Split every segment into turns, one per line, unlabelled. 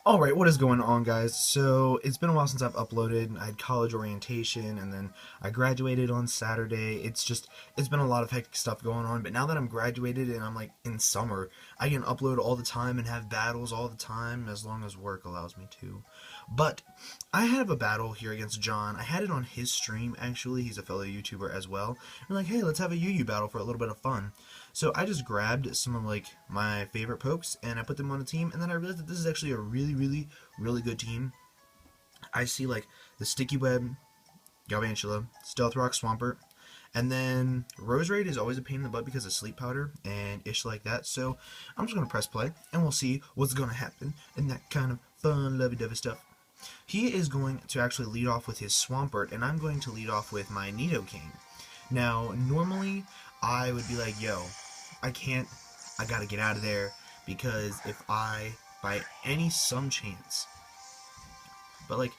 Alright, what is going on, guys? So, it's been a while since I've uploaded. I had college orientation, and then I graduated on Saturday. It's been a lot of hectic stuff going on, but now that I'm graduated and I'm, like, in summer, I can upload all the time and have battles all the time, as long as work allows me to. But, I have a battle here against John. I had it on his stream, actually. He's a fellow YouTuber as well. We're like, hey, let's have a UU battle for a little bit of fun. So I just grabbed some of like my favorite pokes and I put them on a team, and then I realized that this is actually a really good team. I see like the Sticky Web, Galvantula, Stealth Rock, Swampert, and then Rose Raid is always a pain in the butt because of Sleep Powder and ish like that. So I'm just gonna press play and we'll see what's gonna happen and that kind of fun lovey-dovey stuff. He is going to actually lead off with his Swampert, and I'm going to lead off with my Nidoking. Now, normally I would be like, yo, I can't, I gotta get out of there, because if I, by some chance, but like,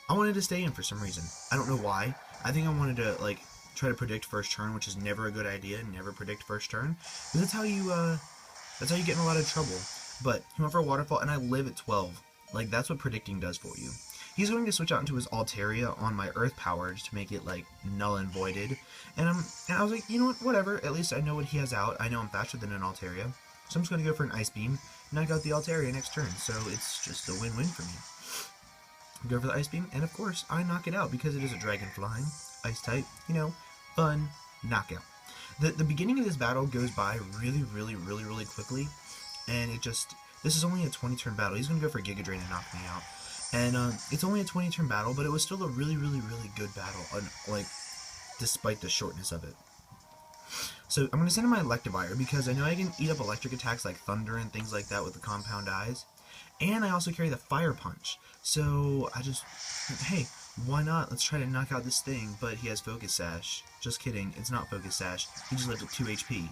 I wanted to stay in for some reason. I don't know why. I think I wanted to, like, try to predict first turn, which is never a good idea, never predict first turn, because that's how you get in a lot of trouble. But he went for a Waterfall, and I live at 12. Like, that's what predicting does for you. He's going to switch out into his Altaria on my Earth Power just to make it, like, null and voided. And I was like, you know what, whatever. At least I know what he has out. I know I'm faster than an Altaria. So I'm just going to go for an Ice Beam, knock out the Altaria next turn. So it's just a win-win for me. Go for the Ice Beam, and of course, I knock it out because it is a Dragon Flying, Ice type, you know, fun, knockout. The beginning of this battle goes by really quickly, and this is only a 20-turn battle. He's going to go for Giga Drain and knock me out. And it's only a 20-turn battle, but it was still a really good battle, like, despite the shortness of it. So I'm going to send in my Electivire, because I know I can eat up electric attacks like Thunder and things like that with the Compound Eyes. And I also carry the Fire Punch. So I just, hey, why not? Let's try to knock out this thing. But he has Focus Sash. Just kidding, it's not Focus Sash. He just lived at 2 HP.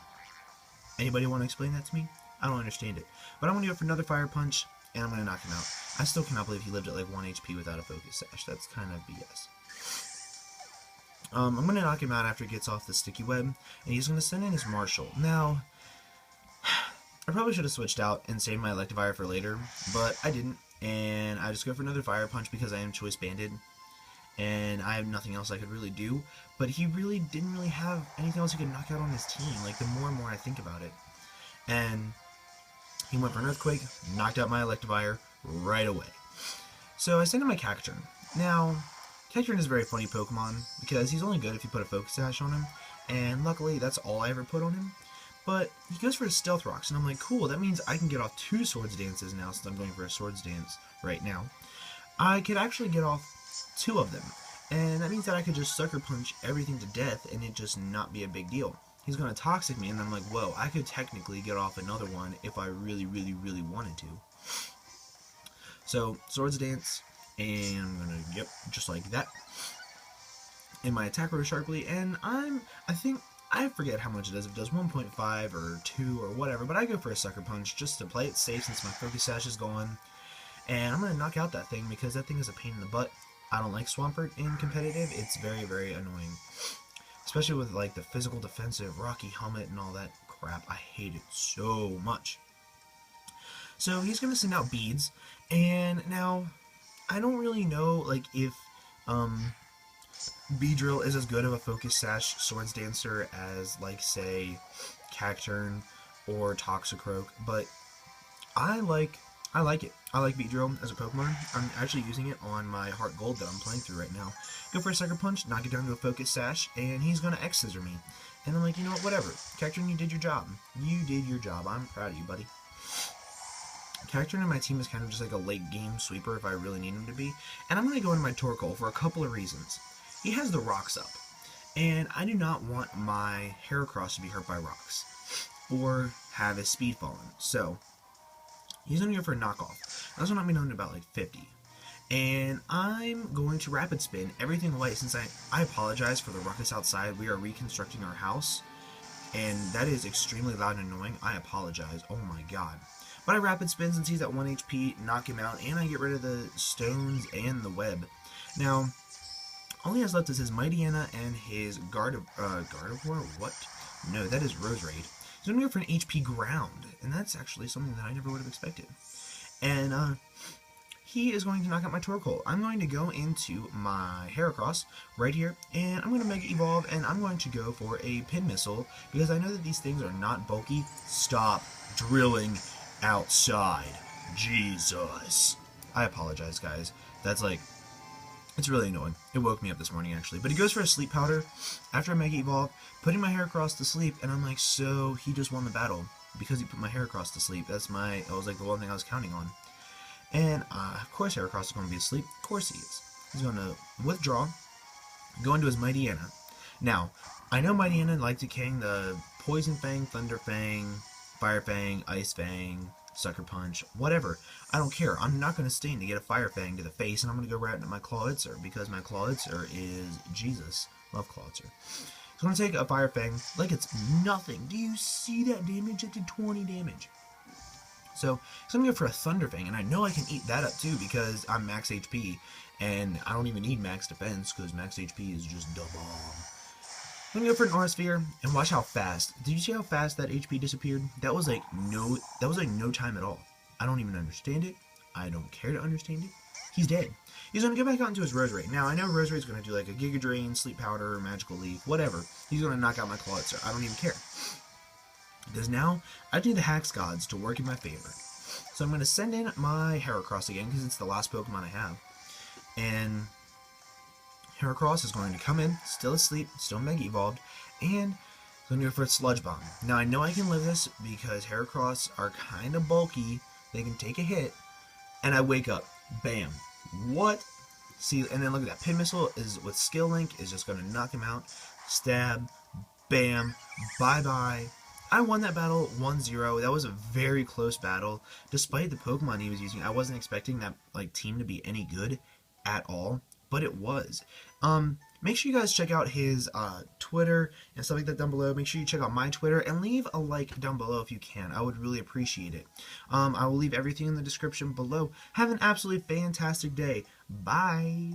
Anybody want to explain that to me? I don't understand it. But I'm going to go for another Fire Punch, and I'm going to knock him out. I still cannot believe he lived at like 1 HP without a Focus Sash. That's kind of BS. I'm going to knock him out after he gets off the Sticky Web, and he's going to send in his Marshall. Now, I probably should have switched out and saved my Electivire for later, but I didn't, and I just go for another Fire Punch because I am Choice Banded, and I have nothing else I could really do, but he really didn't really have anything else he could knock out on his team, like, the more and more I think about it. And he went for an Earthquake, knocked out my Electivire right away. So I sent in my Cacturn. Now, Cacturn is a very funny Pokemon, because he's only good if you put a Focus Sash on him, and luckily that's all I ever put on him. But he goes for his Stealth Rocks, and I'm like, cool, that means I can get off 2 Swords Dances now, since I'm going for a Swords Dance right now. I could actually get off 2 of them, and that means that I could just Sucker Punch everything to death, and it just not be a big deal. He's going to Toxic me, and I'm like, whoa, I could technically get off another one if I really wanted to. So, Swords Dance, and I'm going to, yep, just like that. And my attack grows sharply, and I forget how much it does, if it does 1.5 or 2 or whatever, but I go for a Sucker Punch just to play it safe since my Focus Sash is gone. And I'm going to knock out that thing because that thing is a pain in the butt. I don't like Swampert in competitive, it's very annoying. Especially with like the physical defensive, Rocky Helmet and all that crap, I hate it so much. So he's going to send out Beads, and now, I don't really know like if Beedrill is as good of a Focus Sash Swords Dancer as, like, say, Cacturn or Toxicroak, but I like it. I like Beedrill as a Pokemon. I'm actually using it on my Heart Gold that I'm playing through right now. Go for a Sucker Punch, knock it down to a Focus Sash, and he's going to X-Scissor me. And I'm like, you know what, whatever. Cacturn, you did your job. You did your job. I'm proud of you, buddy. Cacturn in my team is kind of just like a late-game sweeper if I really need him to be. And I'm going to go into my Torkoal for a couple of reasons. He has the rocks up, and I do not want my Heracross to be hurt by rocks, or have his speed fallen, so he's going to go for a knockoff. That's what I'm going to about like 50. And I'm going to Rapid Spin everything away, since I apologize for the ruckus outside. We are reconstructing our house, and that is extremely loud and annoying. I apologize. Oh my god. But I Rapid Spin since he's at 1 HP, knock him out, and I get rid of the stones and the web. Now, all he has left is his Mightyena and his Gardevoir? What? No, that is Rose Raid. He's going to go for an HP Ground, and that's actually something that I never would have expected. And he is going to knock out my Torkoal. I'm going to go into my Heracross right here, and I'm going to Mega Evolve, and I'm going to go for a Pin Missile, because I know that these things are not bulky. Stop drilling outside. Jesus. I apologize, guys. That's like, it's really annoying. It woke me up this morning, actually. But he goes for a Sleep Powder after I Mega Evolve, putting my Heracross to sleep, and I'm like, so he just won the battle because he put my Heracross to sleep. That was like the one thing I was counting on. And, of course Heracross is going to be asleep. Of course he is. He's going to withdraw, go into his Mightyena. Now, I know Mightyena likes to king the Poison Fang, Thunder Fang, Fire Fang, Ice Fang, Sucker Punch, whatever. I don't care. I'm not going to sting to get a Fire Fang to the face, and I'm going to go right into my Clawitzer, because my Clawitzer is Jesus. Love Clawitzer. So I'm going to take a Fire Fang like it's nothing. Do you see that damage? It did 20 damage. So I'm going to go for a Thunder Fang, and I know I can eat that up too because I'm max HP, and I don't even need max defense because max HP is just da bomb. I'm going to go for an Aura Sphere, and watch how fast. Did you see how fast that HP disappeared? That was like no time at all. I don't even understand it. I don't care to understand it. He's dead. He's going to go back out into his Roserade. Now, I know Roserade's going to do like a Giga Drain, Sleep Powder, Magical Leaf, whatever. He's going to knock out my Clawitzer. I don't even care. Because now, I need the Hax Gods to work in my favor. So I'm going to send in my Heracross again, because it's the last Pokemon I have. And Heracross is going to come in, still asleep, still Mega Evolved, and going to go for a Sludge Bomb. Now, I know I can live this, because Heracross are kind of bulky. They can take a hit, and I wake up. Bam. What? See, and then look at that. Pin Missile is with Skill Link, is just going to knock him out. Stab. Bam. Bye-bye. I won that battle 1-0. That was a very close battle. Despite the Pokemon he was using, I wasn't expecting that like team to be any good at all, but it was. Make sure you guys check out his Twitter and stuff like that down below. Make sure you check out my Twitter and leave a like down below if you can. I would really appreciate it. I will leave everything in the description below. Have an absolutely fantastic day. Bye.